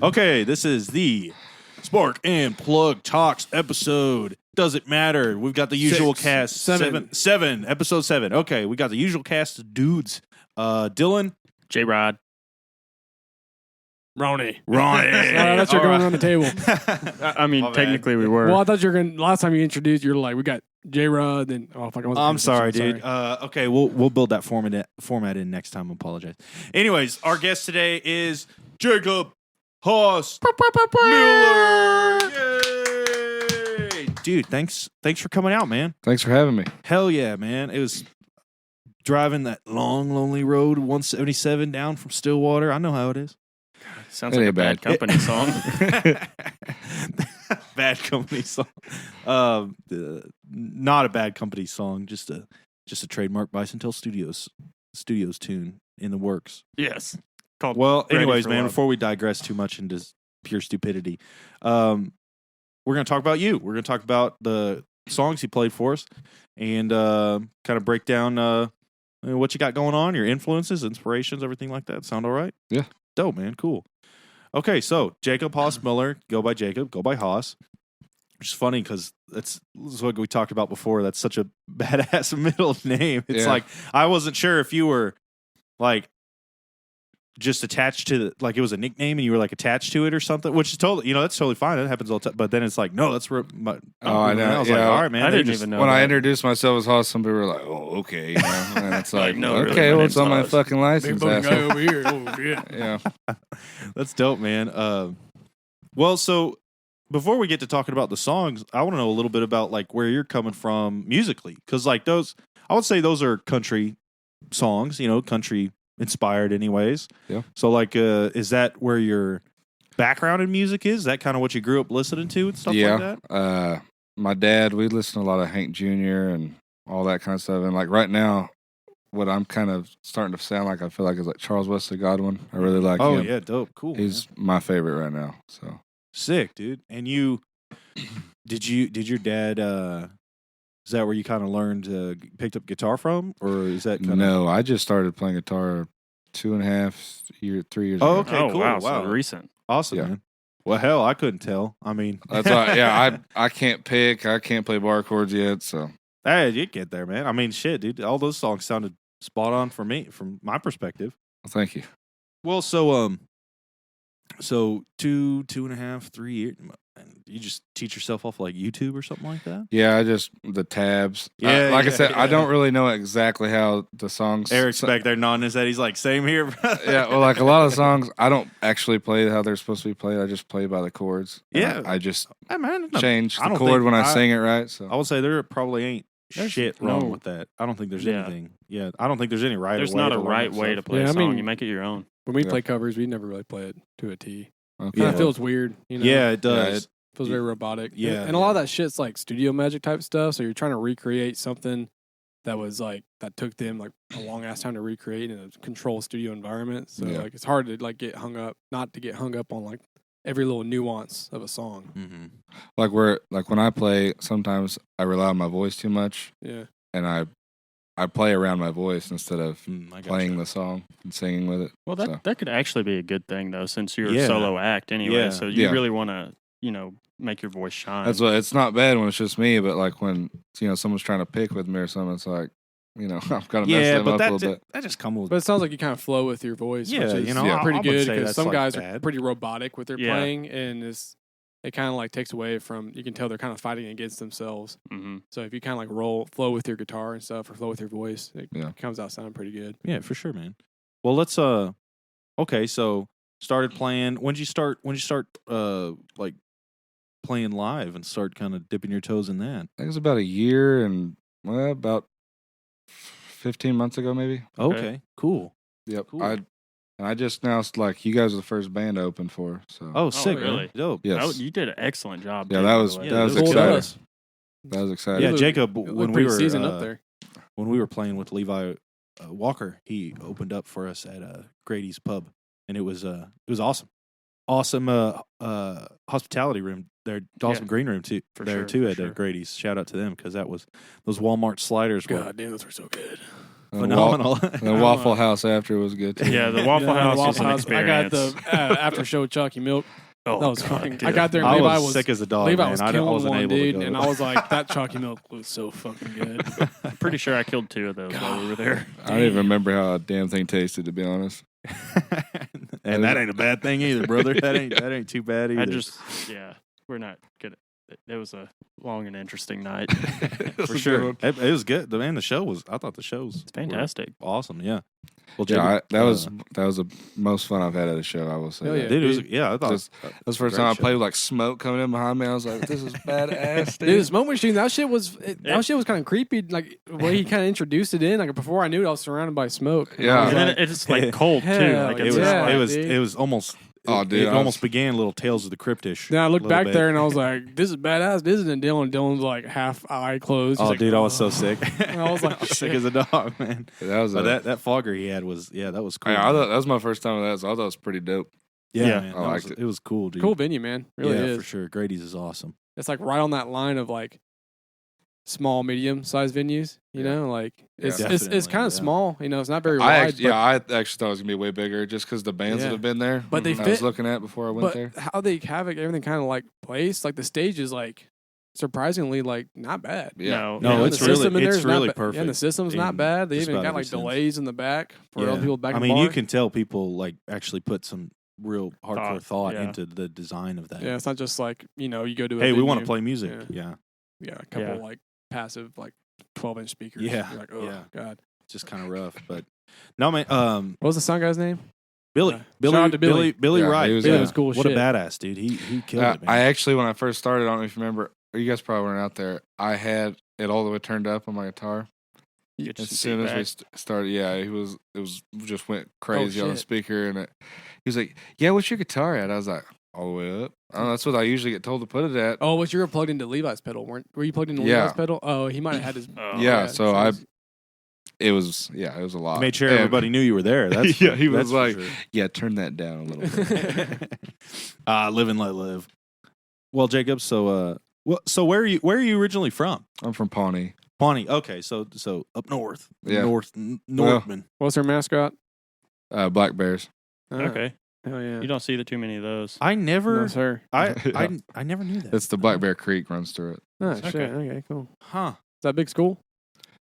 Okay, this is the Spark and Plug Talks episode. Doesn't matter. We've got the usual cast. Seven. Episode 7. Okay, we got the usual cast of dudes. Dylan. J-Rod. Ronnie. I thought you were going around the table. I mean, technically we were. Well, I thought you were going to, last time you introduced, you were like, we got J-Rod, then, I'm sorry, dude. Okay, we'll build that format in next time. I apologize. Anyways, our guest today is Jacob Haas Miller. Yay! Dude, thanks for coming out, man. Thanks for having me. Hell yeah, man. It was driving that long, lonely road, 177 down from Stillwater. I know how it is. Sounds like a Bad Company song. Bad Company song. Not a Bad Company song. Just a trademark Bison Tail Studios tune in the works. Yes. Well, anyways, man, before we digress too much into pure stupidity, we're going to talk about you. We're going to talk about the songs you played for us and kind of break down what you got going on, your influences, inspirations, everything like that. Sound all right? Yeah. Dope, man. Cool. Okay, so Jacob Haas Miller, go by Jacob, go by Haas. Which is funny because this is what we talked about before. That's such a badass middle name. It's like I wasn't sure if you were like just attached to like it was a nickname and you were like attached to it or something, which is totally that's totally fine. That happens all the time. But then it's like no, that's I know. I was like, all right, man. I didn't even know when that. I introduced myself as Haas, some people were like, "Oh, okay," and it's like, no, okay, really, what's on my Haas. fucking license? Big guy asshole? over here. Oh, yeah. Yeah. That's dope, man. Well, so before we get to talking about the songs, I want to know a little bit about like where you're coming from musically, because like those, I would say those are country songs, country inspired, anyways. Yeah. So like, is that where your background in music is? That kind of what you grew up listening to and stuff like that? My dad, we listen to a lot of Hank Jr. and all that kind of stuff, and like right now, what I'm kind of starting to sound like, I feel like is like Charles Wesley Godwin. I really like him. Oh yeah, dope, cool. He's my favorite right now. So sick, dude. And you, did your dad? Is that where you kind of learned, picked up guitar from, or is that kind of? No, I just started playing guitar 3 years ago. Oh, okay, cool. Wow, Wow. so recent. Awesome, Yeah. man. Well, hell, I couldn't tell. I mean, That's why. Yeah, I can't pick. I can't play bar chords yet. So hey, you get there, man. I mean, shit, dude. All those songs sounded spot on for me, from my perspective. well, thank you. Well, so 2.5, 3 years. You just teach yourself off like YouTube or something like that? Yeah, I just the tabs. Yeah, I said, yeah. I don't really know exactly how the songs. Eric's back there nodding his head. He's like, same here, bro. Yeah, well, like a lot of songs, I don't actually play how they're supposed to be played. I just play by the chords. Yeah. I just Hey, man, change I the don't chord think when I sing it right. So I would say there probably ain't shit wrong no- with that. I don't think there's Yeah. anything. Yeah, I don't think there's any right There's way not to a learn right that way stuff. to play Yeah, a I song. mean- You make it your own. When we Yeah. play covers, we never really play it to a T. okay. Kind of feels weird, Yeah, it does. feels very robotic. Yeah, And a lot of that shit's like studio magic type stuff. So you're trying to recreate something that was like, that took them like a long ass time to recreate in a controlled studio environment. So Yeah. like, it's hard to like not to get hung up on like every little nuance of a song. Mm-hmm. like when I play, sometimes I rely on my voice too much, Yeah. and I play around my voice instead of I gotcha. playing the song and singing with it. Well, So. that could actually be a good thing, though, since you're Yeah. a solo act anyway. Yeah. So you Yeah. really want to, make your voice shine. That's what. It's not bad when it's just me, but like when someone's trying to pick with me or something, it's like I'm kind of messing Yeah, them but up a that little bit. that just comes with. But it sounds like you kind of flow with your voice, Yeah, which is I pretty would good say because that's, some like, guys are bad. pretty robotic with their Yeah. playing, and it kind of like takes away from, you can tell they're kind of fighting against themselves. Mm-hmm. So if you kind of like flow with your guitar and stuff, or flow with your voice, it Yeah. comes out sounding pretty good. Yeah, for sure, man. Well, let's okay, so started playing. When did you start like playing live and start kind of dipping your toes in that? I think it was about a year and about 15 months ago, maybe. Okay, cool. Yep. Cool. I just now, like, you guys are the first band to open for. So Oh, sick, really? man. Dope. yes, You did an excellent job. Yeah, too, that by was- the way. that was Cool exciting. us. that was exciting. Yeah, look- Jacob. You look When we pretty were seasoned up there. when we were playing with Levi Walker, he opened up for us at Grady's Pub, and it was awesome. Awesome hospitality room there, awesome green room too. For there sure, too for at sure. Grady's. Shout out to them because that was those Walmart sliders were God damn, those were so good. And phenomenal. The Waffle House after was good too. Yeah, the Waffle Yeah, House Waffle is an House. experience. I got the after show Chalky Milk. Oh, That was God, fucking. dude. I got there and I Levi was sick as a dog, Levi man. was I killing wasn't one, able to dude, go to and it. I was like, that Chalky Milk was so fucking good. Pretty sure I killed 2 of those while we were there. I don't even remember how a damn thing tasted, to be honest. And that ain't a bad thing either, brother. That ain't too bad either. We're not good. It was a long and interesting night. For sure. It was good. The show was. I thought the show was Fantastic. awesome. Yeah. Well, Yeah, Jacob, that was the most fun I've had at a show. I will say. Hell that. yeah. dude. It was. Yeah, I thought Just- it That's the first time I played with like smoke coming in behind me. I was like, "This is badass, dude." Dude, the smoke machine, that shit was kind of creepy. Like the way he kind of introduced it in. Like before I knew it, I was surrounded by smoke. And Yeah. I was And then like, it's like cold too. Hell Like It it's was. Yeah, dude. It was almost. Oh, dude, It I was- almost began little Tales of the Cryptish. then I looked a little back bit. there and I was like, "This is badass, isn't it?" Dylan's like half eye closed. He's Oh, like, dude, I was so sick. I was like, sick shit. as a dog, man. That was But that fogger he had was that was cool. I thought that was my first time with that, so I thought it was pretty dope. yeah, Yeah. man, I liked it. It was cool, dude. Cool venue, man. Really yeah, is. for sure. Grady's is awesome. It's like right on that line of like small, medium sized venues. You Yeah. know, like it's Yeah. it's Definitely, kind of yeah. small. You know, it's not very I wide. actually, I actually thought it was gonna be way bigger just because the bands Yeah. that have been there. But they I was fit- looking at before I went but there. how they have it, everything kind of like placed. Like the stage is like surprisingly like not bad. Yeah, No, And it's the really- system in there it's is not really ba- Yeah, and the perfect system's not in bad. They just even about got every like sense. delays in the back for Yeah. other people back. I in mean, the you bar. can tell people like actually put some real hardcore thought yeah. into the design of that. Yeah, it's not just like you go to. Hey, a we want to venue. play music. Yeah. Yeah. Yeah, a couple Yeah. like passive like 12-inch speakers. Yeah, You're like, oh yeah. god. Just kind of rough, but no, man. What was the sound guy's name? Billy, Shout out to Billy. Billy Yeah, Wright. he was- Billy yeah. was cool as What shit. a badass dude. He killed it, man. I actually, when I first started, I don't know if you remember, or you guys probably weren't out there. I had it all the way turned up on my guitar. Get As some soon as we feedback. started, yeah, it was just went crazy on the shit. speaker, and he was like, "Yeah, what's your guitar at?" I was like, "All the way up." I don't know, that's what I usually get told to put it at. Oh, but you were plugged into Levi's pedal, were you plugged into Yeah. Levi's pedal? Oh, he might have had his. Oh, Yeah, so it's- it was a lot. He made sure And- everybody knew you were there. That's Yeah, he was that's for like- sure. Yeah, turn that down a little bit. Live and let live. Well, Jacob, so where are you originally from? I'm from Pawnee. Pawnee. Okay, so up north. Yeah. Northman. What's her mascot? Black Bears. Okay. Hell yeah. You don't see too many of those. I never No, sir. I never knew that. It's the Black Bear Creek runs through it. Oh, Okay. shit. Okay, cool. Huh. Is that big school?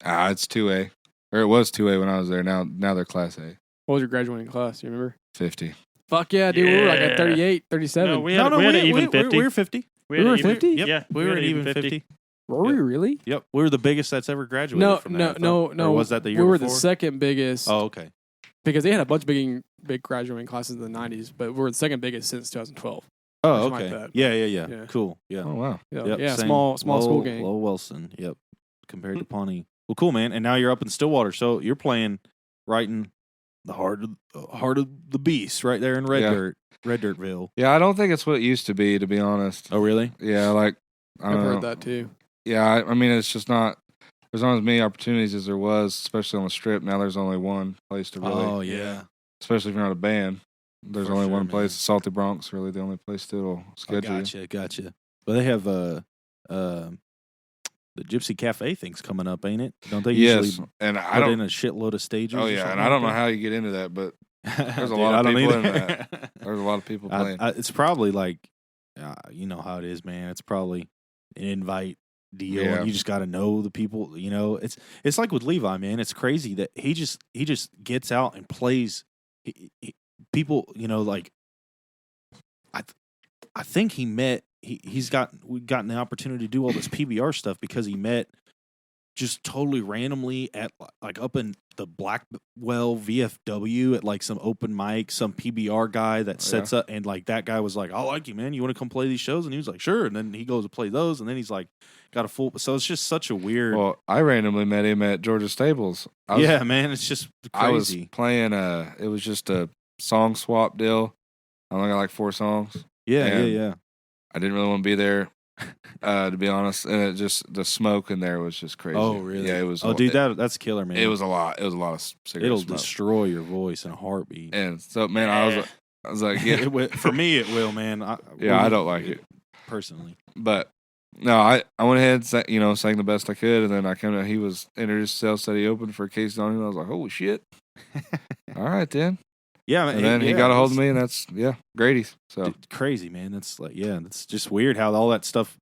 It's 2A, or it was 2A when I was there. Now they're Class A. What was your graduating class? You remember? 50. Fuck yeah, dude. We were like at Yeah. 38, 37. No, we had an even 50. We were 50. We had we an were even- 50? Yep. Yeah, We were at even 50. were we really? Yep. We were the biggest that's ever graduated No, from that. no, I thought. no, Or no. was that the year We were before? the second biggest Oh, okay. because they had a bunch of big graduating classes in the 90s, but we were the second biggest since 2012. Oh, Something like okay. that. Yeah. Yeah. Cool. Yeah. Oh wow. Yeah, Yep, yeah, same. small school gang. Low Wilson. Yep. Compared to Pawnee. Well, cool, man. And now you're up in Stillwater, so you're playing right in the heart of the beast, right there in Red Yeah. Dirtville. Yeah, I don't think it's what it used to be, to be honest. Oh, really? Yeah, like I I've don't know. heard that too. Yeah, I mean, it's just not. There's not as many opportunities as there was, especially on the strip. Now there's only one place to really, Oh, yeah. especially if you're not a band. There's For only sure, one man. place. Salty Bronx, really the only place that'll schedule you. Gotcha. But they have the Gypsy Cafe thing's coming up, ain't it? Don't they Yes, usually and I put don't. in a shitload of stages? Oh or yeah, something and I don't know like how you get into that, but that? there's a Dude, lot of I don't people in either. there's a lot of people playing. It's probably like, you know how it is, man. It's probably an invite deal, Yeah. and you just got to know the people. You know, it's like with Levi, man. It's crazy that he just gets out and plays. People, you know, like I think he met. We've gotten the opportunity to do all this PBR stuff because he met just totally randomly at like up in the Blackwell VFW at like some open mic, some PBR guy that sets up, and like that guy was like, "I like you, man. You want to come play these shows?" And he was like, "Sure." And then he goes to play those, and then he's like, got a full. So it's just such a weird. Well, I randomly met him at Georgia Stables. Yeah, man, it's just I was crazy. playing it was just a song swap deal. I only got like 4 songs. Yeah. I didn't really want to be there, to be honest. And it just the smoke in there was just crazy. Oh, really? Yeah, it was. Oh, dude, that's killer, man. it was a lot. It was a lot of cigarette It'll smoke. destroy your voice in a heartbeat. And so, man, I was like, yeah, For me, it will, man. I don't like it personally. But No, I went ahead and sang the best I could, and then I came out. He was introduced himself, said he opened for Casey on him. I was like, holy shit! All right then. Yeah, man. And then he got a hold of me, and that's Grady's. So dude, crazy, man. That's like that's just weird how all that stuff.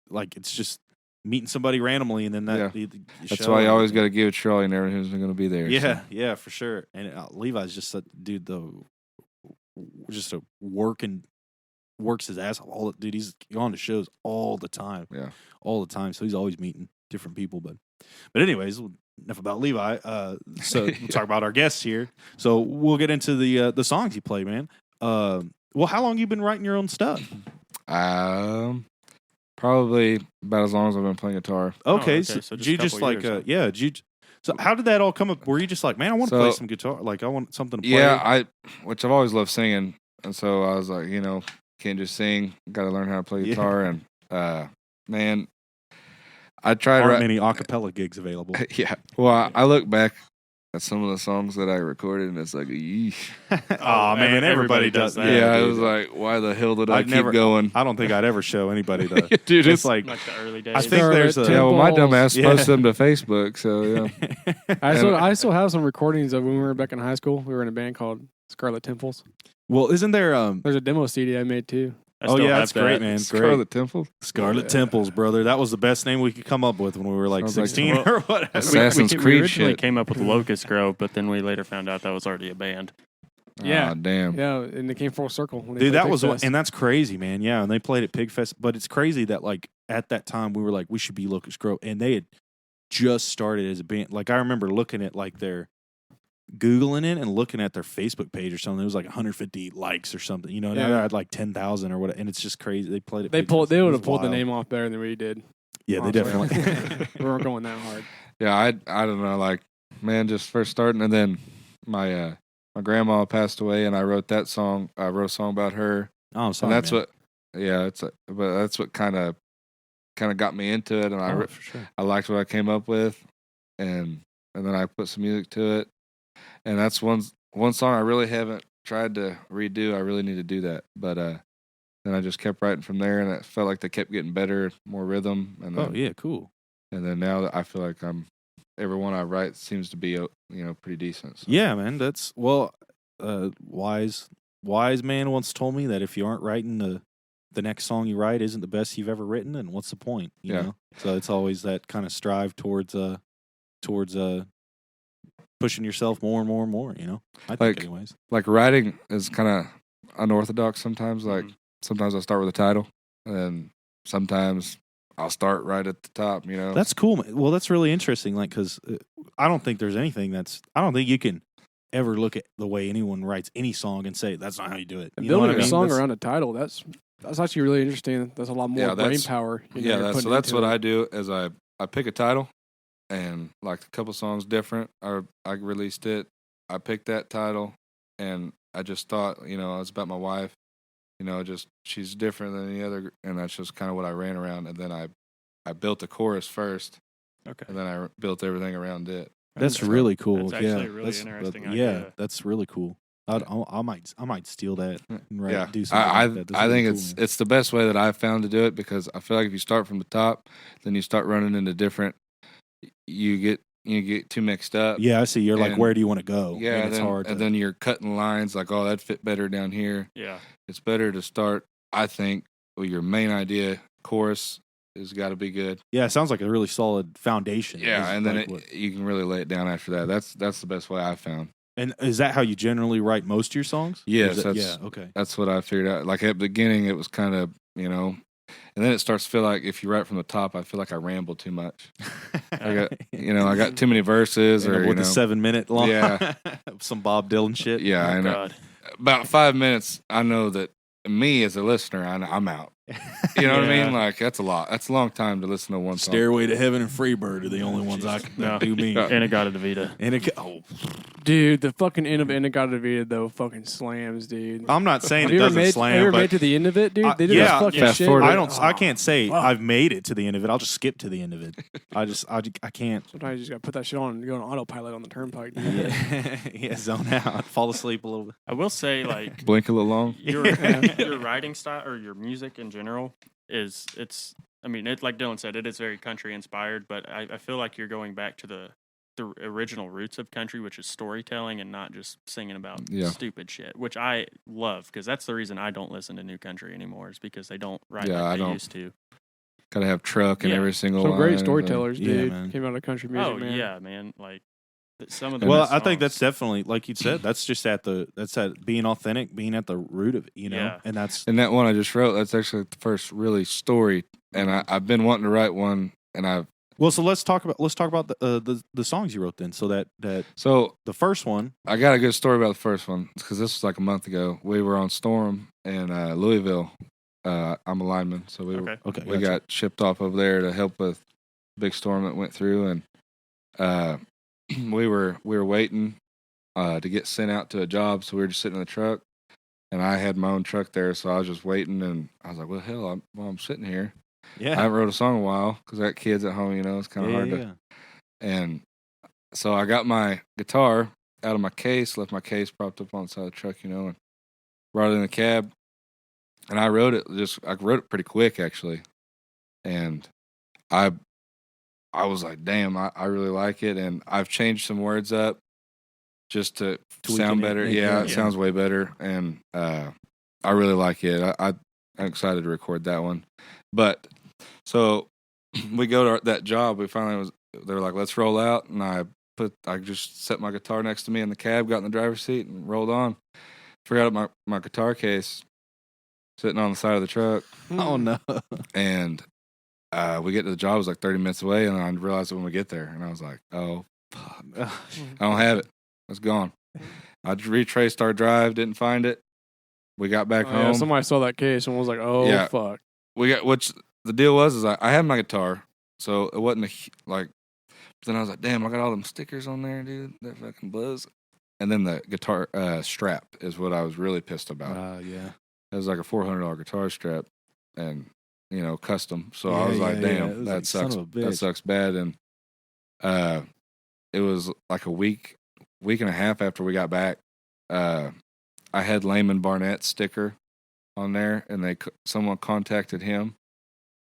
Like it's just meeting somebody randomly, and then that's why you always got to give it a try. You never know who's going to be there. Yeah, so. yeah, for sure. And Levi's just a dude, though, just a works his ass off. Dude, he's on the shows all the time. Yeah, all the time. So he's always meeting different people. But anyways, enough about Levi. So we'll talk about our guests here. So we'll get into the songs you play, man. Well, how long you been writing your own stuff? Probably about as long as I've been playing guitar. Okay, so so you just like years, so how did that all come up? Were you just like, man, I want to play some guitar, like I want something to play? Yeah, which I've always loved singing, and so I was like, can't just sing, got to learn how to play guitar, and man, I tried. Aren't many acapella gigs available? Yeah, well, I look back at some of the songs that I recorded, and it's like, yeesh. Oh man, everybody does that. Yeah, it was like, why the hell did I keep going? I don't think I'd ever show anybody that. Dude, it's like the early days. I think there's a well, my dumb ass posted them to Facebook, so yeah. I still have some recordings of when we were back in high school. We were in a band called Scarlet Temples. Well, isn't there There's a demo CD I made too. That's great, man. Scarlet Temples? Scarlet Temples, brother. That was the best name we could come up with when we were like Sounds 16 or whatever. Assassin's we Creed originally shit. came up with Locust Grove, but then we later found out that was already a band. Yeah. Oh, damn. Yeah, and it came full circle. When they Dude, played that was Pigfest. and that's crazy, man. Yeah, and they played at Pigfest, but it's crazy that like at that time we were like we should be Locust Grove, and they had just started as a band. Like I remember looking at like their Googling it and looking at their Facebook page or something. It was like 150 likes or something. You know, and they had like 10,000 or whatever, and it's just crazy. They played it. They would have pulled the name off better than we did. Yeah, honestly. they definitely. We weren't going that hard. Yeah, I don't know, like, man, just first starting, and then my grandma passed away, and I wrote that song. I wrote a song about her. Oh, I'm sorry. And that's man. but that's what kind of got me into it, and for sure. I liked what I came up with, and then I put some music to it, and that's one song I really haven't tried to redo. I really need to do that, but then I just kept writing from there, and it felt like they kept getting better, more rhythm, and then, yeah, cool. And then now that I feel like every one I write seems to be pretty decent. So. Yeah, man. That's wise man once told me that if you aren't writing the next song you write isn't the best you've ever written, then what's the point? You know? So it's always that kind of strive towards pushing yourself more and more and more. You know, I think anyways. Like writing is kind of unorthodox sometimes. Like sometimes I start with a title, and sometimes I'll start right at the top. You know, that's cool. Well, that's really interesting. Like, because I don't think there's anything I don't think you can ever look at the way anyone writes any song and say that's not how you do it. And you know what building I mean? a song around a title, that's actually really interesting. That's a lot more brain power. That's what I do. Is I pick a title, and like a couple songs different, or I released it. I picked that title, and I just thought, it's about my wife. Just she's different than any other, and that's just kind of what I ran around. And then I built the chorus first, okay, and then I built everything around it. That's really cool. That's actually a really interesting idea. Yeah, that's really cool. I might steal that. And do something. I like that. I think really cool, it's the best way that I've found to do it, because I feel like if you start from the top, then you start running into different. You get too mixed up. Yeah, I see. You're like, where do you want to go? Yeah, and it's hard. And then you're cutting lines like, oh, that fit better down here. Yeah, it's better to start, I think, with your main idea. Chorus has got to be good. Yeah, it sounds like a really solid foundation. Yeah, and then you can really lay it down after that. That's the best way I found. And is that how you generally write most of your songs? Yes. Okay. That's what I figured out. Like at the beginning, it was kind of, and then it starts to feel like if you write from the top, I feel like I ramble too much. I got too many verses, or with a 7-minute long, yeah, some Bob Dylan shit. Yeah, I know. God. About 5 minutes, I know that me as a listener, I'm out. You know what I mean? Like that's a lot. That's a long time to listen to one song. Stairway to Heaven and Freebird are the only ones I can do me. Inagata-Vita. Dude, the fucking end of Inagata-Vita though fucking slams, dude. I'm not saying have it doesn't slam. Have you ever but made to the end of it, dude? They did yeah, fucking fast shit. forward. I can't say I've made it to the end of it. I'll just skip to the end of it. I can't. Sometimes you just gotta put that shit on and go on autopilot on the turnpike. Dude. Yeah, zone out, fall asleep a little bit. I will say, like, Blink a little long. your writing style or your music in general it's. I mean, it like Dylan said, it is very country inspired, but I feel like you're going back to the original roots of country, which is storytelling and not just singing about stupid shit, which I love because that's the reason I don't listen to new country anymore is because they don't write like they used to. Gotta have truck in every single Some great line, storytellers, dude. man. Came out of country music, Oh man. yeah, man. Like some of the Well, best I think that's songs. definitely like you said. That's just at being authentic, being at the root of it, you know. Yeah. And that's And that one I just wrote, that's actually the first really story. And I've been wanting to write one, and I've well. So let's talk about the songs you wrote then. So that so the first one. I got a good story about the first one because this was like a month ago. We were on storm in Louisville. I'm a lineman, so we Okay, got shipped off over there to help with a big storm that went through, and we were waiting to get sent out to a job, so we were just sitting in the truck, and I had my own truck there, so I was just waiting, and I was like, well, hell, I'm sitting here. Yeah, I haven't wrote a song in a while because I got kids at home, it's kind of hard to. Yeah. And so I got my guitar out of my case, left my case propped up on the side of the truck, and brought it in the cab. And I wrote it pretty quick actually. And I was like, damn, I really like it. And I've changed some words up just to sound better. It sounds way better. And I really like it. I'm excited to record that one. But so we go to that job. We finally they were like, let's roll out. And I just set my guitar next to me in the cab, got in the driver's seat and rolled on. Forgot my guitar case sitting on the side of the truck. Oh no! And we get to the job. It was like 30 minutes away, and I realized it when we get there. And I was like, "Oh, fuck. I don't have it. It's gone." I retraced our drive, didn't find it. We got back home. Yeah, somebody saw that case and was like, "Oh, fuck." Which the deal was I had my guitar, so it wasn't like. But then I was like, "Damn, I got all them stickers on there, dude. That fucking buzz." And then the guitar strap is what I was really pissed about. Yeah. It was like a $400 guitar strap, and custom. So I was like, "Damn, that sucks. That sucks bad." And it was like a week and a half after we got back. I had Layman Barnett's sticker on there, and someone contacted him,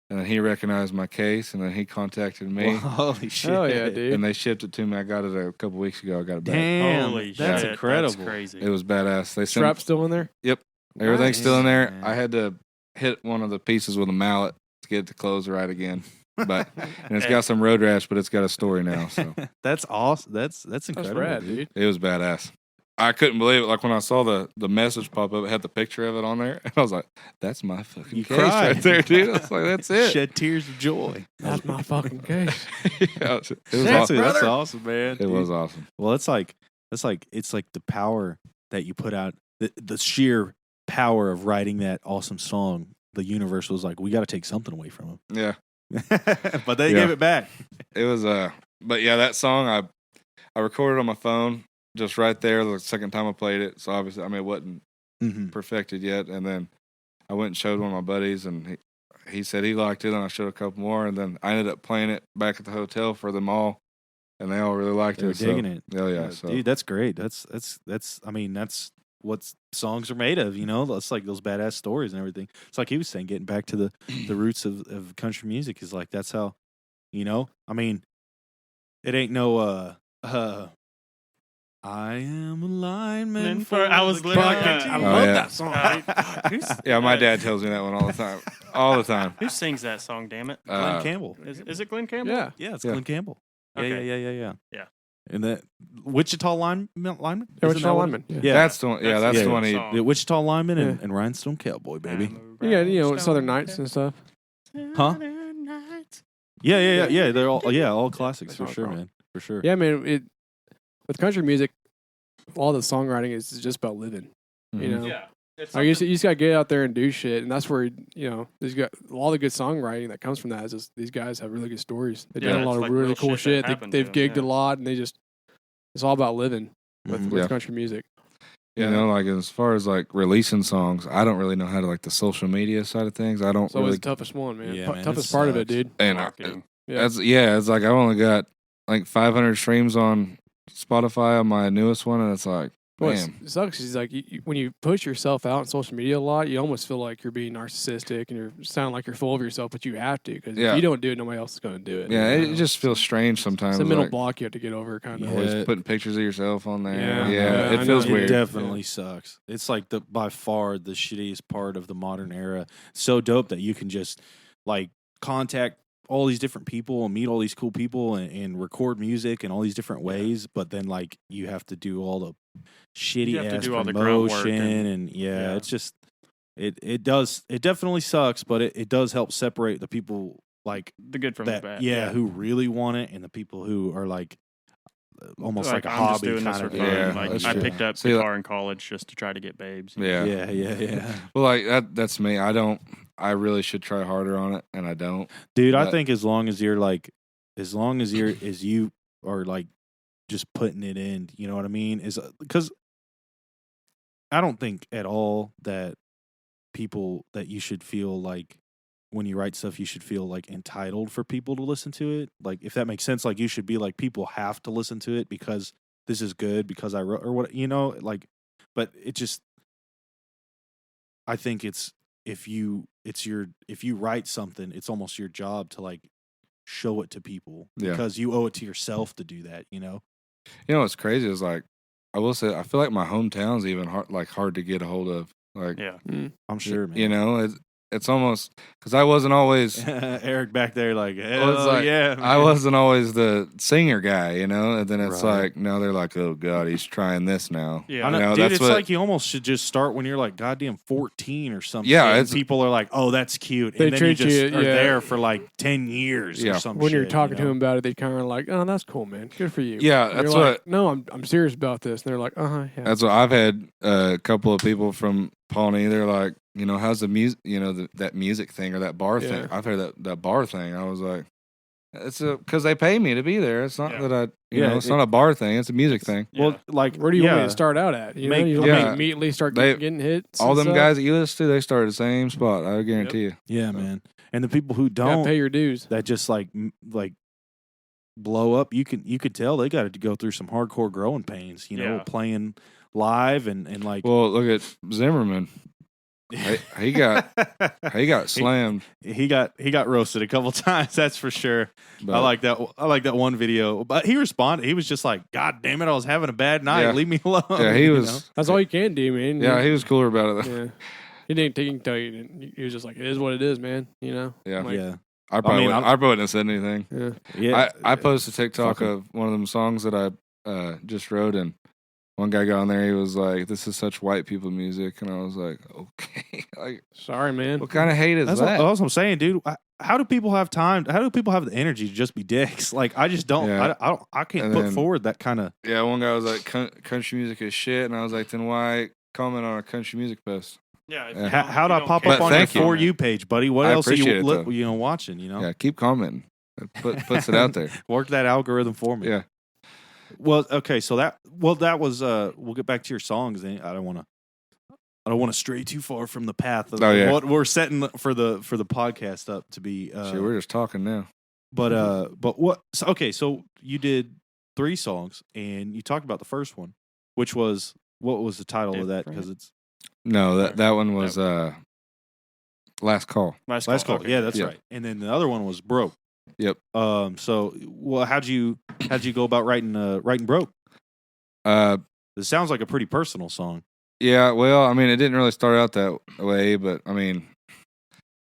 and then he recognized my case, and then he contacted me. Well, holy shit! Oh yeah, dude. And they shipped it to me. I got it a couple weeks ago. I got it back. Damn, Holy that's shit, incredible. That's crazy. It was badass. They sent Strap still in there? Yep. Everything's still in there. Man. I had to hit one of the pieces with a mallet to get it to close right again. But and it's got some road rash, but it's got a story now. So That's awesome. That's That's incredible, rad, dude. it was badass. I couldn't believe it. Like when I saw the message pop up, it had the picture of it on there, and I was like, "That's my fucking You case cried. right there, dude." I was like, "That's it." Shed tears of joy. That's my fucking case. Yeah, it was That's, awesome. that's awesome, man. It was awesome. Well, it's like the power that you put out, the sheer power of writing that awesome song. The universe was like, we got to take something away from Yeah, him, but they gave it back. it was. But yeah, that song I recorded on my phone just right there the second time I played it. So obviously, it wasn't perfected yet. And then I went and showed one of my buddies, and he said he liked it, and I showed a couple more, and then I ended up playing it back at the hotel for them all, and they all really liked They were it. digging it. Oh yeah, so Dude, that's great. That's. I mean, that's what songs are made of. It's like those badass stories and everything. It's like he was saying, getting back to the roots of country music is like that's how. I mean, it ain't no. I am a lineman for. I was the literally. country. I Oh, love yeah. that song. yeah. My dad tells me that one all the time, all the time. Who sings that song? Damn it! Glenn Campbell. Is it Glenn Campbell? Yeah. Yeah, it's Yeah. Glenn Campbell. Okay. Yeah. And that Wichita lineman. Yeah, Isn't Wichita that what- lineman. Yeah. Yeah, That's the one. Yeah, that's That's the the one. He, song. the Wichita lineman Yeah. and Rhinestone Cowboy, baby. Southern Nights and stuff. Huh? Yeah. They're all classics for That's sure, wrong. man. For sure. Yeah, man. With country music, all the songwriting is just about living. You Mhm. know, Yeah. you just gotta get out there and do shit, and that's where there's got all the good songwriting that comes from that. Is just these guys have really good stories. They've Yeah, done a it's lot of like really real cool shit shit. that happened They've to 'em, gigged yeah. a lot, and it's all about living with, Mhm. with Yeah. country music. like as far as like releasing songs, I don't really know how to like the social media side of things. I don't It's always really. the toughest one, man. Yeah, man, Toughest it part of it, sucks. dude. And Marketing. Yeah. it's like I've only got like 500 streams on Spotify on my newest one, and it's like Well, Man. it sucks. Is like when you push yourself out on social media a lot, you almost feel like you're being narcissistic and you sound like you're full of yourself, but you have to because if you don't do it, nobody else is going to do it. Yeah, it just feels strange sometimes. It's a mental block you have to get over, kind of. Always putting pictures of yourself on there. Yeah, it feels weird. It definitely sucks. It's like by far the shittiest part of the modern era. So dope that you can just like contact all these different people and meet all these cool people and record music in all these different ways, but then like you have to do all the shitty ass promotion and it's just it definitely sucks, but it does help separate the people like the good from that, the bad. who really want it and the people who are like almost like a I'm hobby just doing kind this of. for fun. Yeah, like I picked up guitar in college just to try to get babes. Yeah. Well, like that's me. I really should try harder on it, and I don't. Dude, I think as long as you are like just putting it in, you know what I mean? Is because I don't think at all that people that you should feel like when you write stuff, you should feel like entitled for people to listen to it. Like if that makes sense, like you should be like people have to listen to it because this is good because I wrote or what like. But it just, I think if you write something, it's almost your job to like show it to people because you owe it to yourself to do that. You know what's crazy is like I will say I feel like my hometown's even hard to get a hold of. Like I'm sure, man. It's almost because I wasn't always Eric back there like, man. I wasn't always the singer guy, and then it's like now they're like, oh god, he's trying this now. Yeah, I know, dude, it's like you almost should just start when you're like goddamn 14 or something. Yeah, and people are like, oh, that's cute, they and then treat you just are you, there for like 10 years or something. When you're talking to them about it, they kind of like, oh, that's cool, man, good for you. Yeah, that's what. No, I'm serious about this, and they're like, yeah. That's what I've had a couple of people from Pawnee. They're like, how's the music, that music thing or that bar thing. I've heard that bar thing. I was like, it's because they pay me to be there. It's not that it's not a bar thing. It's a music thing. Well, like, where do you want me to start out at? You immediately start getting hits. All them guys that you listen to, they start at the same spot. I guarantee you. Yeah, man. And the people who don't pay your dues, that just like blow up. You could tell they got to go through some hardcore growing pains. Playing live and like. Well, look at Zimmerman. He got slammed. He got roasted a couple times. That's for sure. But I like that one video. But he responded. He was just like, "God damn it, I was having a bad night. Yeah. Leave me alone." Yeah, he was. That's all you can do, man. Yeah, he was cooler about it. Yeah, he didn't tell you. He was just like, "It is what it is, man." Yeah, yeah. I probably wouldn't have said anything. Yeah. I posted a TikTok of one of them songs that I just wrote, and one guy got on there. He was like, "This is such white people music," and I was like, "Okay, like, sorry, man. What kind of hate is that?" That's what I'm saying, dude. How do people have time? How do people have the energy to just be dicks? Like, I just don't. Yeah. I can't put forward that kind of. Yeah, one guy was like, "Country music is shit," and I was like, "Then why comment on a country music post?" Yeah. How do I pop up on your For You page, buddy? What else are you watching? Yeah, keep commenting. Puts it out there. Work that algorithm for me. Yeah. Well, okay, so that was we'll get back to your songs. Then I don't want to stray too far from the path of what we're setting for the podcast up to be. Shit, we're just talking now. But what? So, okay, so you did 3 songs, and you talked about the first one, which was what was the title of that? Because it's that one was Last Call. Last Call. Okay. Yeah, that's right. And then the other one was Broke. Yep. So, well, how'd you go about writing Broke? It sounds like a pretty personal song. Yeah. Well, I mean, it didn't really start out that way, but I mean,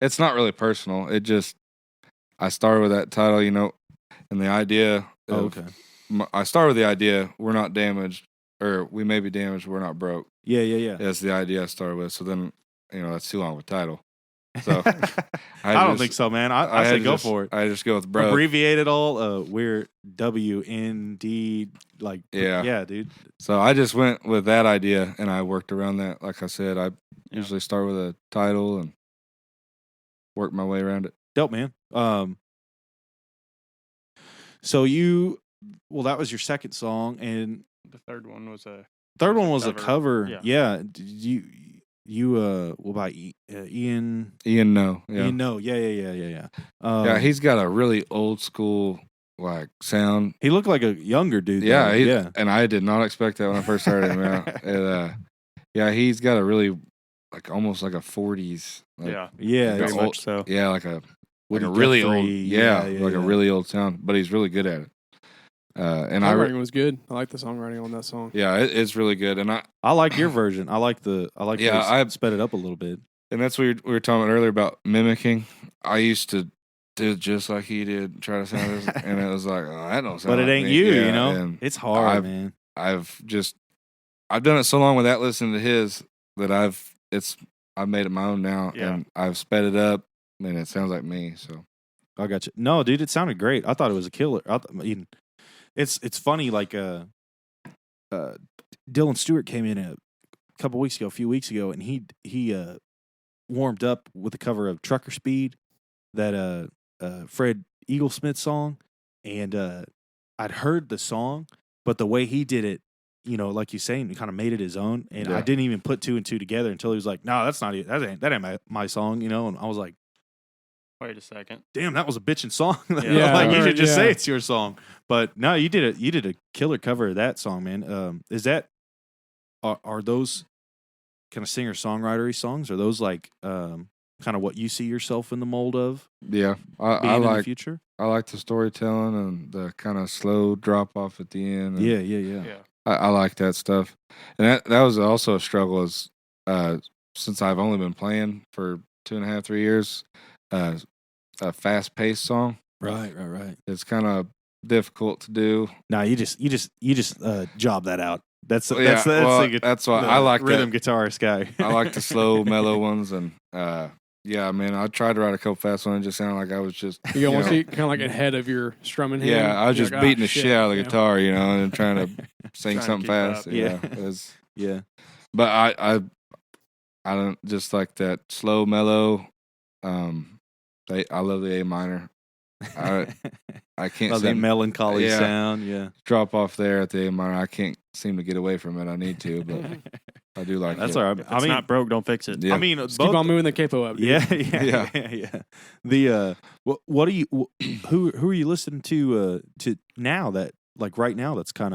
it's not really personal. It just I started with that title, and the idea. I started with the idea: we're not damaged, or we may be damaged, we're not broke. Yeah. That's the idea I started with. So then, that's too long of a title. So I don't think so, man. I say go for it. I just go with broke. Abbreviate it all. We're WND. Like yeah, dude. So I just went with that idea, and I worked around that. Like I said, I usually start with a title and work my way around it. Dope, man. So that was your second song, and the third one was a cover. Yeah. Did you by Ian? Ian No. Yeah. Ian No. Yeah. Yeah, he's got a really old school like sound. He looked like a younger dude. Yeah, yeah. And I did not expect that when I first heard him. Yeah, he's got a really like almost like a 40s. Like, yeah, very much so. Yeah, like a Woody really Guthrie, old. Yeah, like a really old sound, but he's really good at it. And songwriting was good. I like the songwriting on that song. Yeah, it's really good, and I like your version. I like I sped it up a little bit. And that's what we were talking about earlier about mimicking. I used to do just like he did, try to sound this, and it was like, oh, that don't sound. But it like ain't me. you, Yeah, you know. and It's hard, man. I've done it so long without listening to his that I've made it my own now, and I've sped it up, and it sounds like me. So I got you. No, dude, it sounded great. I thought it was a killer. It's funny, like Dylan Stewart came in a few weeks ago, and he warmed up with a cover of Trucker Speed, that Fred Eaglesmith song, and I'd heard the song, but the way he did it, like you saying, he kind of made it his own, and I didn't even put two and two together until he was like, "No, that's not it. That ain't my song," And I was like, "Wait a second, damn, that was a bitchin' song." Yeah, you should just say it's your song. But no, you did a killer cover of that song, man. Is that are those kind of singer-songwritery songs? Are those like kind of what you see yourself in the mold of? Yeah, I like in the future. I like the storytelling and the kind of slow drop off at the end. Yeah. I like that stuff, and that was also a struggle as since I've only been playing for 2.5-3 years. A fast-paced song, right. It's kind of difficult to do. No, you just job that out. That's why I like rhythm guitarist guy. I like the slow, mellow ones, and yeah, man, I tried to write a couple fast ones. It just sounded like I was just you almost kind of like ahead of your strumming hand. Yeah, I was just like, beating the shit out of the guitar, and trying to sing something fast. Up. Yeah. But I don't just like that slow, mellow. I love the A minor. I can't love that melancholy sound. Yeah, drop off there at the A minor. I can't seem to get away from it. I need to, but I do like that's it. all right. If it's not broke, don't fix it. Yeah. I mean, keep on moving the capo up. Dude. Yeah. The what are you? Who are you listening to now? That like right now? That's kind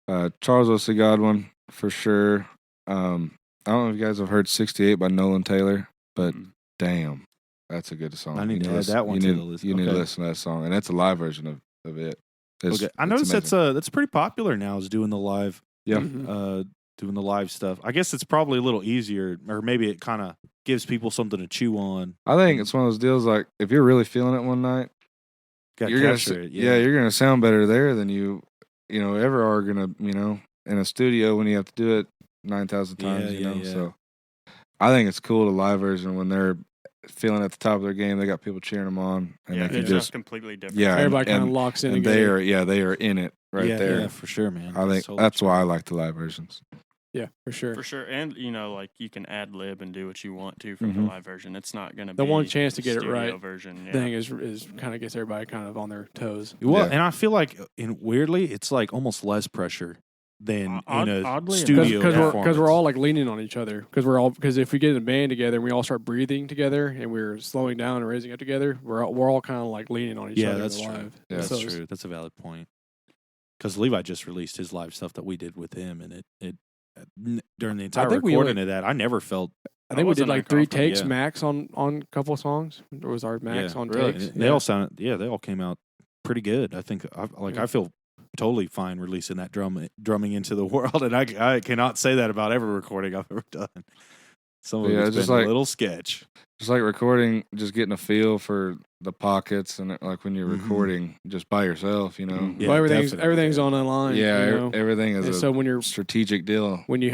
of Charles O.C. Godwin for sure. I don't know if you guys have heard 68 by Nolan Taylor, but damn. That's a good song. I need to add that one to the list. You need to listen to that song, and that's a live version of it. I noticed that's pretty popular now. Is doing the live, doing the live stuff. I guess it's probably a little easier, or maybe it kind of gives people something to chew on. I think it's one of those deals. Like if you're really feeling it one night, you're gonna sound better there than you ever are gonna in a studio when you have to do it 9,000 times. So I think it's cool the live version when they're feeling at the top of their game. They got people cheering them on, and they can just completely different. Yeah, everybody kind of locks in. And they are in it there. Yeah, for sure, man. I think that's why I like the live versions. Yeah, for sure. And like you can ad lib and do what you want to from the live version. It's not going to be the one chance to get it right. Version thing is kind of gets everybody kind of on their toes. Well, and I feel like weirdly, it's like almost less pressure than in a studio because we're all like leaning on each other because if we get in a band together and we all start breathing together and we're slowing down and raising up together, we're all kind of like leaning on each other. That's true. Live. Yeah, that's true. That's a valid point. Because Levi just released his live stuff that we did with him, and it during the entire recording of that, I never felt. I think we did like 3 takes max on a couple of songs. It was our max on takes. They all sounded. Yeah, they all came out pretty good. I think. I feel totally fine releasing that drumming into the world, and I cannot say that about every recording I've ever done. Some of it's just been a little sketch. Just like recording, just getting a feel for the pockets, and like when you're recording just by yourself, Yeah, well, everything's on the line. Yeah, everything is so when you're strategic deal. When you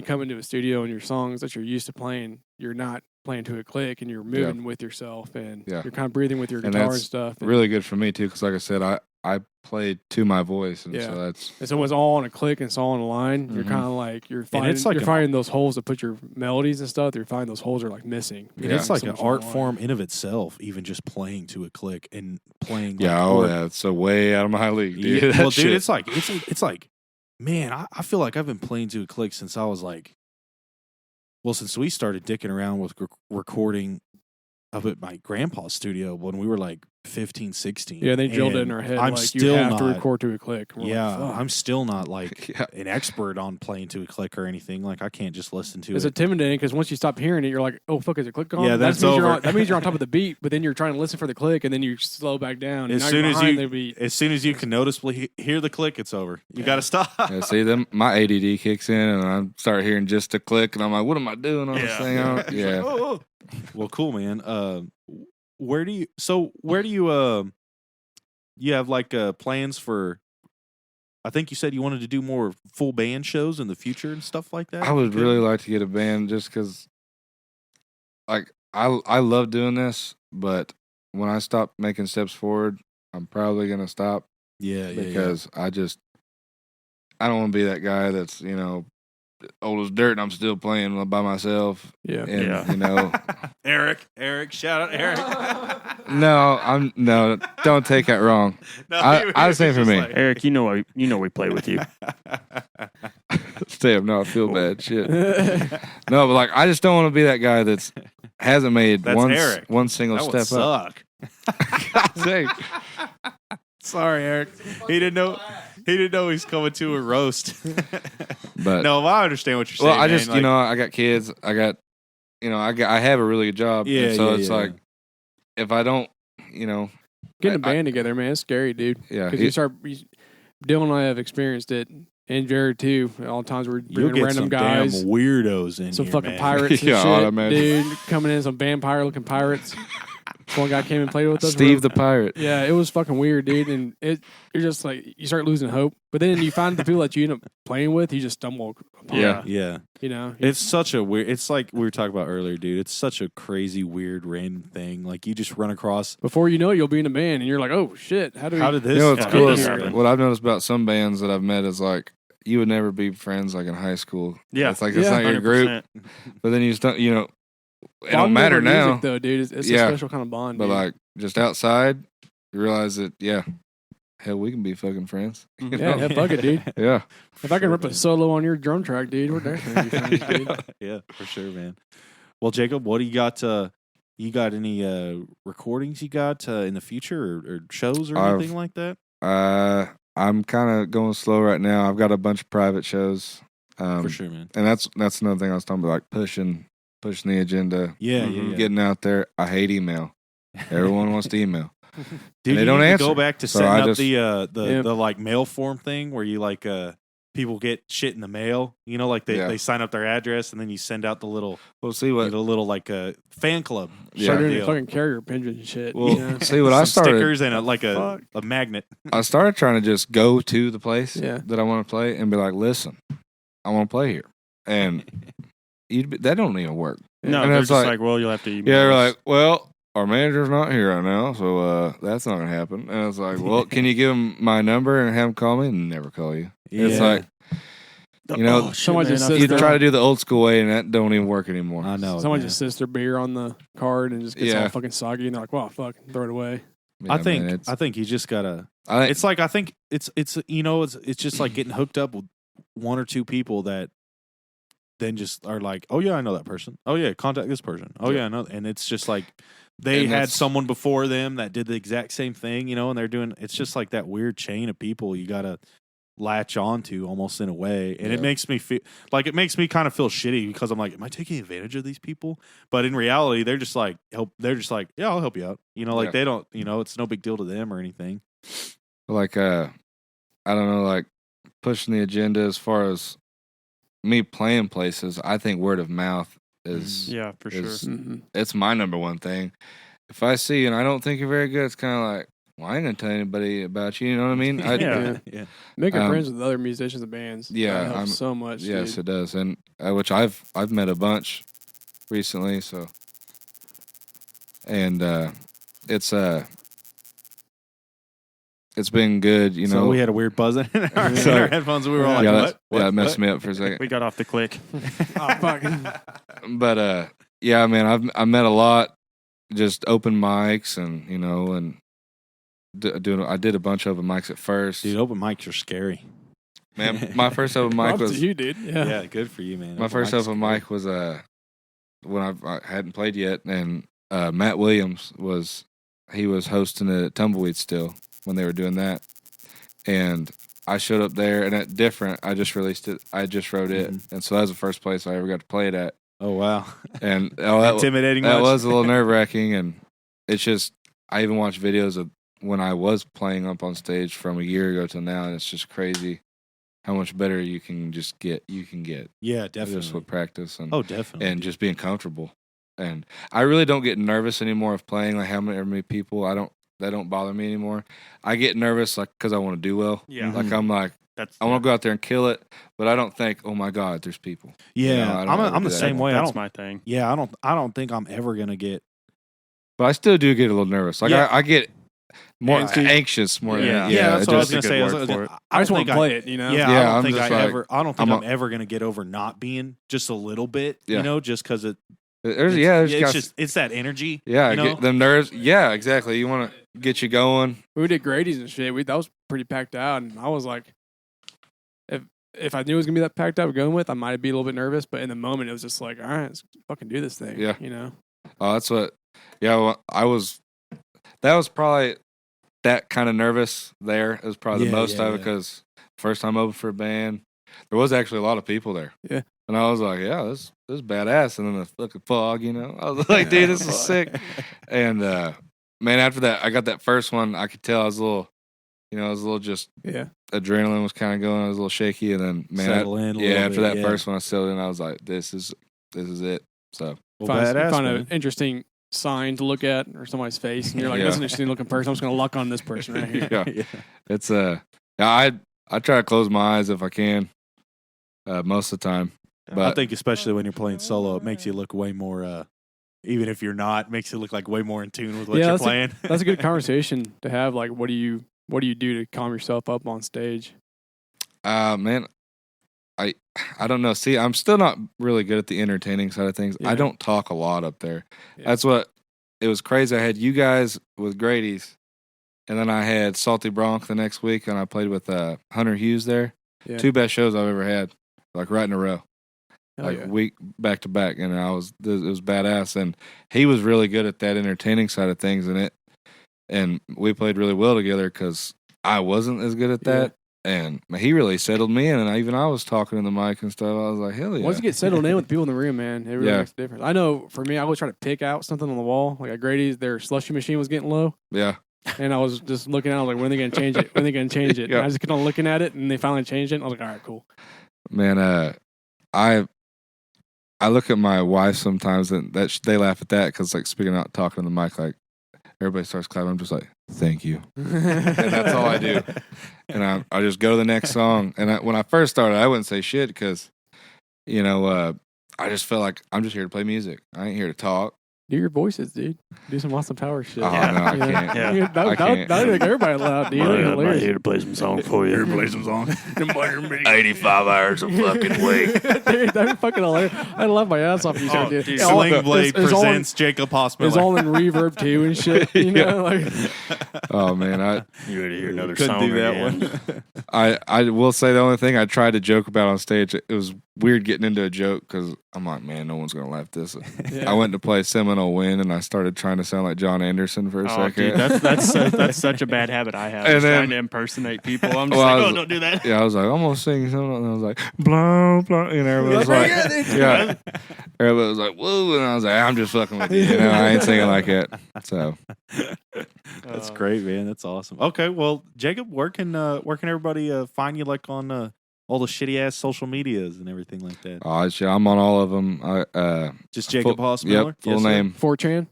come into a studio and your songs that you're used to playing, you're not playing to a click, and you're moving with yourself, and you're kind of breathing with your guitar and stuff. And really good for me too, because like I said, I played to my voice, and so that's. And so it's all on a click and it's all on a line. You're kind of like you're finding those holes to put your melodies and stuff. You're finding those holes are like missing. And it's like an art form in of itself, even just playing to a click and playing. It's so way out of my league, dude. Yeah, well, dude, it's like, man, I feel like I've been playing to a click since I was like, since we started dicking around with recording up at my grandpa's studio when we were like 15, 16. Yeah, they drilled it in and our head. I'm like, still you have not, to record to a click. We're yeah, like, fuck. I'm still not like Yeah. an expert on playing to a click or anything. Like I can't just listen to It's it. intimidating because once you stop hearing it, you're like, oh, fuck, is it click on? Yeah, then that it's means over. that means you're on top of the beat, but then you're trying to listen for the click, and then you slow back down. As and soon now as you're behind you- the beat. As soon as you can noticeably hear the click, it's over. You got to stop. Yeah, see, them my ADD kicks in, and I start hearing just a click, and I'm like, "What am I doing on this Yeah. thing?" Yeah, Oh. Well, cool, man. Where do you you have like plans for? I think you said you wanted to do more full band shows in the future and stuff like that. I would really like to get a band just because, like, I love doing this, but when I stop making steps forward, I'm probably gonna stop yeah, because I don't want to be that guy that's old as dirt and I'm still playing by myself. Yeah. And Eric, shout out Eric. no, don't take that wrong. No, I was saying for just me. Eric, you know we play with you. Damn, no, I feel bad. Shit. No, but like I just don't want to be that guy that's hasn't made That's Eric. one single That would step up. suck. God's sake. Sorry, Eric. He didn't know he's coming to a roast. But no, I understand what you're saying. well, I just man. Like, I got kids. I got I have a really good job. Yeah, and so yeah, it's yeah. like if I don't, Getting a band together, man, it's scary, dude. yeah, Because Dylan and I have experienced it, and Jared too. All the times we're you'll bringing get random some guys, damn weirdos in some here, fucking man. pirates and Yeah, shit, I imagine. dude, coming in, some vampire-looking pirates. One guy came and played with us. Steve the pirate. Yeah, it was fucking weird, dude. And you're just like, you start losing hope. But then you find the people that you end up playing with, you just stumble upon. Yeah. Yeah. You know? It's such a weird. It's like we were talking about earlier, dude. It's such a crazy, weird, random thing. Like you just run across. Before you know it, you'll be in a band, and you're like, oh, shit. How did this? You know what's Yeah, cool it is happen. what I've noticed about some bands that I've met is like you would never be friends like in high school. Yeah. It's like Yeah. it's not your group, 100%. but then you just don't. It Bond don't matter over now. music, though, dude. It's Yeah. a special kind of bond. But dude. like just outside, you realize that hell, we can be fucking friends. You yeah, know? fuck it, dude. Yeah. If I can rip a solo on your drum track, dude, we're definitely gonna be friends, dude. Yeah, for sure, man. Well, Jacob, what do you got? You got any recordings you got in the future or shows or anything like that? I'm kind of going slow right now. I've got a bunch of private shows. For sure, man. And that's another thing I was talking about, like pushing the agenda. Yeah, Mhm. yeah. Getting out there. I hate email. Everyone wants to email. Dude, they you don't need to answer. go back to So setting I up just- the like mail form thing where you like people get shit in the mail. You know, like they sign up their address and then you send out the little We'll see what. the little like fan club. Yeah. Start doing deal. a fucking carrier pigeon shit. Well, you know? see what Some I started. stickers and a magnet. I started trying to just go to the place Yeah. that I want to play and be like, listen, I want to play here, and that don't even work. No, And they're it's just like- like, well, you'll have to email Yeah, they're us. like, well, our manager's not here right now, so that's not gonna happen. And I was like, well, can you give him my number and have him call me? And never call you. It's like you know, oh, shit, someone man, just I says you they're- try to do the old school way, and that don't even work anymore. I know. Someone man. just sits their beer on the card and just gets Yeah. all fucking soggy, and they're like, "Wow, fuck, throw it away." Yeah, I think man, I think you just gotta. I It's like I think it's it's just like getting hooked up with one or two people that then just are like, oh yeah, I know that person. Oh yeah, contact this person. Oh yeah, I know. And it's just like they And had that's- someone before them that did the exact same thing, and they're doing. It's just like that weird chain of people you gotta latch onto almost in a way, and it Yeah. makes me feel like kind of feel shitty because I'm like, am I taking advantage of these people? But in reality, they're just like They're just like, yeah, I'll help you out. Like Yeah. they don't. It's no big deal to them or anything. like I don't know, like pushing the agenda as far as me playing places. I think word of mouth is Yeah, for sure. is- Mm-hmm. it's my number one thing. If I see you and I don't think you're very good, it's kind of like, well, I ain't gonna tell anybody about you. You know what I mean? Yeah. yeah. Making friends with other musicians and bands, yeah, that helps I'm- so much. Yes, dude. it does, and which I've met a bunch recently. So, and it's been good. So we had a weird buzzing in our headphones. And we were all like, yeah, what? that messed me up for a second. We got off the click. Oh, fuck. But yeah, man, I met a lot, just open mics, and and I did a bunch of open mics at first. Dude, open mics are scary. Man, my first open mic Props was to you, dude. Yeah. Yeah, good for you, man. my first mic's open scary. mic was when I hadn't played yet, and Matt Williams was hosting it at Tumbleweed still when they were doing that, and I showed up there and at Different, I just released it. I just wrote it, and so that was the first place I ever got to play it at. Oh wow! And Intimidating. That much? was a little nerve wracking, and it's just I even watched videos of when I was playing up on stage from a year ago to now, and it's just crazy how much better you can get. Yeah, definitely. Just with practice and definitely, and just being comfortable. And I really don't get nervous anymore of playing like how many people. That don't bother me anymore. I get nervous like because I want to do well. Yeah, like I'm like I want to go out there and kill it, but I don't think, oh my God, there's people. Yeah, I'm the same way. That's my thing. Yeah, I don't think I'm ever gonna get. But I still do get a little nervous. Like I get more anxious. More. Yeah, that's what I was gonna say. I just want to play it. Yeah, I don't think I'm ever gonna get over not being just a little bit. Just because it. It's that energy. Yeah, get them nerves. Yeah, exactly. You want to get you going. We did Grady's and shit. That was pretty packed out, and I was like, if I knew it was gonna be that packed out going with, I might be a little bit nervous. But in the moment, it was just like, all right, let's fucking do this thing. Yeah, Oh, that's what. Yeah, well, I was. That was probably that kind of nervous. There it was probably the most of it because first time open for a band, there was actually a lot of people there. Yeah. And I was like, yeah, this is badass. And then the fucking fog, I was like, dude, this is sick. And man, after that, I got that first one. I could tell I was a little, just adrenaline was kind of going. I was a little shaky, and then man, after that first one, I settled in. I was like, this is it. So found an interesting sign to look at or somebody's face, and you're like, that's an interesting looking person. I'm just gonna lock on this person right here. It's I try to close my eyes if I can. Most of the time. But I think especially when you're playing solo, it makes you look way more, even if you're not, makes you look like way more in tune with what you're playing. That's a good conversation to have. Like, what do you do to calm yourself up on stage? Man, I don't know. See, I'm still not really good at the entertaining side of things. I don't talk a lot up there. Yeah. That's what, it was crazy. I had you guys with Grady's, and then I had Salty Bronc the next week, and I played with Hunter Hughes there. Yeah. 2 best shows I've ever had, like right in a row. Week back to back, and it was badass. And he was really good at that entertaining side of things, and we played really well together because I wasn't as good at that. And he really settled me in, and I was talking in the mic and stuff. I was like, hell yeah! Once you get settled in with people in the room, man, it really makes a difference. I know for me, I always try to pick out something on the wall. Like at Grady's, their slushy machine was getting low. Yeah. And I was just looking at it, like, when are they going to change it? When are they going to change it? And I just kept on looking at it, and they finally changed it. And I was like, all right, cool. Man, I look at my wife sometimes, and they laugh at that because, like, speaking out, talking on the mic, like, everybody starts clapping. I'm just like, thank you. And that's all I do. And I just go to the next song. And when I first started, I wouldn't say shit because, I just felt like I'm just here to play music. I ain't here to talk. Do your voices, dude. Do some Austin Powers shit. Oh, no, I can't. Yeah. That would make everybody loud, dude. I'm here to play some songs for you. Here to play some songs. 85 hours a fucking week. Dude, that'd be fucking hilarious. I'd love my ass off you start doing. Sling Blade presents Jacob Hospital. It's all in reverb too and shit. Oh man, you ready to hear another couldn't song do that again. one. I will say the only thing I tried to joke about on stage, it was weird getting into a joke because I'm like, man, no one's gonna laugh at this. I went to play Seminole Wind and I started trying to sound like John Anderson for a second. Dude, that's such a bad habit I have. Trying to impersonate people. I'm just don't do that. Yeah, I was like, I'm gonna sing something, and I was like, blah blah, and everybody was like, everybody was like, whoa, and I was like, I'm just fucking with you, I ain't singing like it. So that's great, man. That's awesome. Okay, well, Jacob, where can everybody find you, like on all the shitty ass social medias and everything like that? Oh, shit, I'm on all of them. Just Jacob Haas Miller? Yep, full name. 4chan?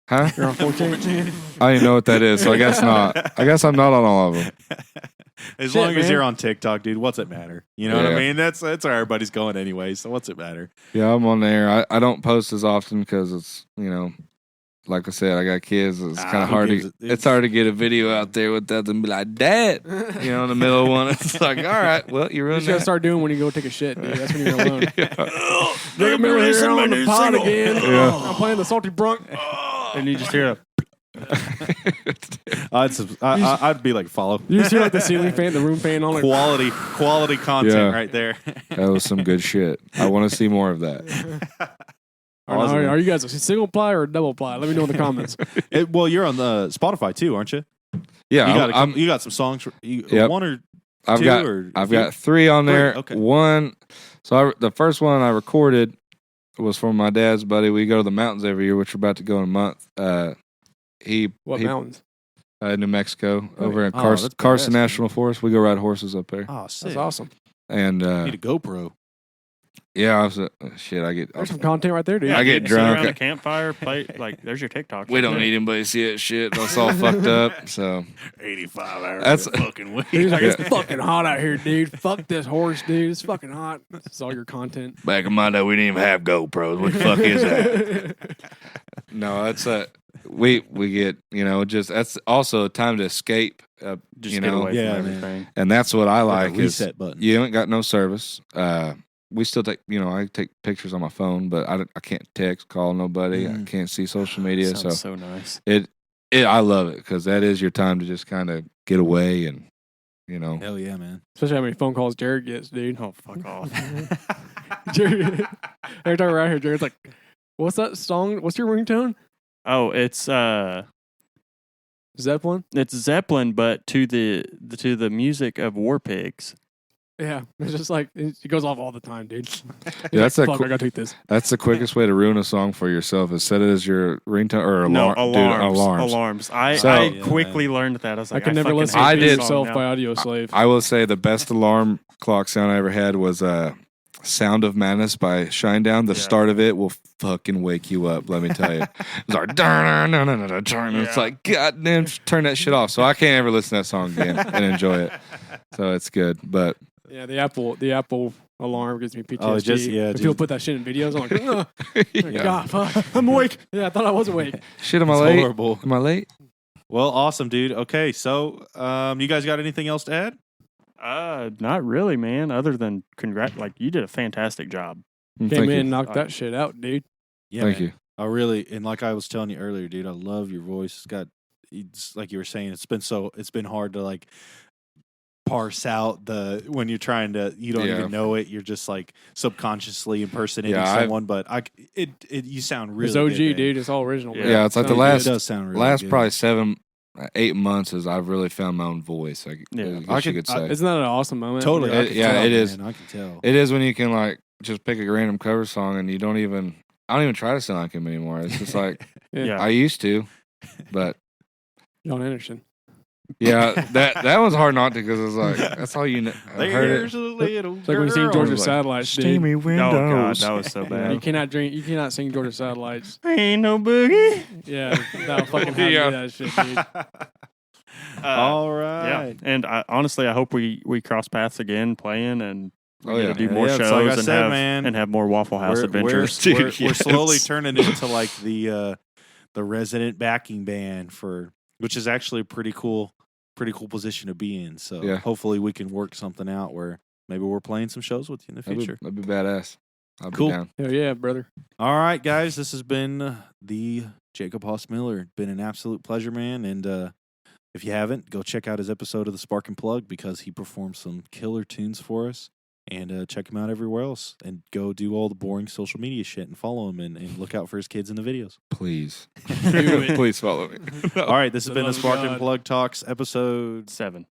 Huh? You're on 4chan? I don't even know what that is, so I guess not. I guess I'm not on all of them. As long as you're on TikTok, dude, what's it matter? You know what I mean? That's where everybody's going anyway, so what's it matter? Yeah, I'm on there. I don't post as often because it's, like I said, I got kids. It's kind of hard it's hard to get a video out there with that and be like, Dad, in the middle of one. It's like, all right, well, you ruined that. You gotta start doing when you go take a shit, dude. That's when you're alone. Jacob Miller here on the pod again. I'm playing the Salty Bronc. And you just hear I'd be like, follow. You just hear like the ceiling fan, the room fan on. Like, quality content right there. That was some good shit. I want to see more of that. Awesome. Are you guys a single ply or a double ply? Let me know in the comments. Well, you're on the Spotify too, aren't you? Yeah, you got some songs. Yep. One or I've two? got Or I've got 3 on there. Okay. One, so the first one I recorded was from my dad's buddy. We go to the mountains every year, which we're about to go in a month. What mountains? New Mexico, over in that's Carson badass, National Forest. We go ride horses up there. Oh, sick. That's awesome. And Need a GoPro. yeah, I was shit. There's some content right there, dude. I get sit drunk. around a campfire, play like. There's your TikTok. We don't need anybody to see it. Shit, that's all fucked up. So 85 hours. That's fucking weird. He's like, it's fucking hot out here, dude. Fuck this horse, dude. It's fucking hot. That's all your content. back in my day, we didn't even have GoPros. What the fuck is that? No, that's we get just that's also a time to escape. Just you get know, away Yeah, from man. everything. and that's what I like is reset button. you ain't got no service. We still take, I take pictures on my phone, but I can't text, call nobody. I can't see social media. Sounds so nice. I love it because that is your time to just kind of get away and, Hell yeah, man. Especially how many phone calls Jared gets, dude. Oh, fuck off. Jared, every time we're out here, Jared's like, "What's that song? What's your ringtone?" Oh, it's Zeppelin. It's Zeppelin, but to the music of War Pigs. Yeah, it's just like it goes off all the time, dude. Yeah, that's Fuck, I gotta take this. That's the quickest way to ruin a song for yourself is set it as your ringtone or alarm. No, alarms. Alarms. I So- quickly learned that. I was like, I can never fucking listen hate to this Yourself song by now. Audio Slave. I will say the best alarm clock sound I ever had was Sound of Madness by Shinedown. The start of it will fucking wake you up, let me tell you. It's like, it's like, goddamn, turn that shit off. So I can't ever listen to that song again and enjoy it. So it's good. But Yeah, the Apple alarm gives me PTSD. Oh, If people put that shit in videos, I'm like, oh, yeah. God, fuck, I'm awake. Yeah, I thought I was awake. Shit, am I It's late? horrible. Am I late? Well, awesome, dude. Okay, so you guys got anything else to add? Not really, man. Other than like you did a fantastic job. Came Thank in you. and knocked that shit out, dude. Yeah, Thank man. you. I really, and like I was telling you earlier, dude, I love your voice. It's like you were saying, it's been hard to like parse out when you're trying to, you don't even know it. You're just like subconsciously impersonating someone, but you sound really It's OG, good, man. dude. It's all original. Yeah. man. Yeah, it's like the Sounds last It does sound really last good. probably 7-8 months as I've really found my own voice. I guess you could say. Isn't that an awesome moment? Totally. I can Yeah, tell, it is. man. I can tell. It is when you can like just pick a random cover song and I don't even try to sound like him anymore. It's just like Yeah. I used to, but John Anderson. yeah, that was hard not to because it was like that's all you know. I heard There's it. a little It's like when you sing girl. Georgia Like, Satellites, dude. Steamy Oh God, windows. that was so You bad. cannot sing Georgia Satellites. Ain't no boogie. Yeah, that'll fucking have Yeah. that shit, dude. All Yeah, right. and honestly, I hope we cross paths again playing and Oh we yeah, get to do more Yeah, it's shows like I and said, have man. and have more Waffle House adventures. We're Dude, slowly yes. turning into like the resident backing band which is actually a pretty cool position to be in. So Yeah. hopefully we can work something out where maybe we're playing some shows with you in the future. that'd be badass. I'll Cool. be down. Hell yeah, brother. All right, guys, this has been the Jacob Haas Miller. Been an absolute pleasure, man. And if you haven't, go check out his episode of the Spark and Plug because he performed some killer tunes for us. And check him out everywhere else. And go do all the boring social media shit and follow him and look out for his kids in the videos. Please, Do it. please follow me. All right, this has The been the love of Spark and God. Plug Talks episode 7.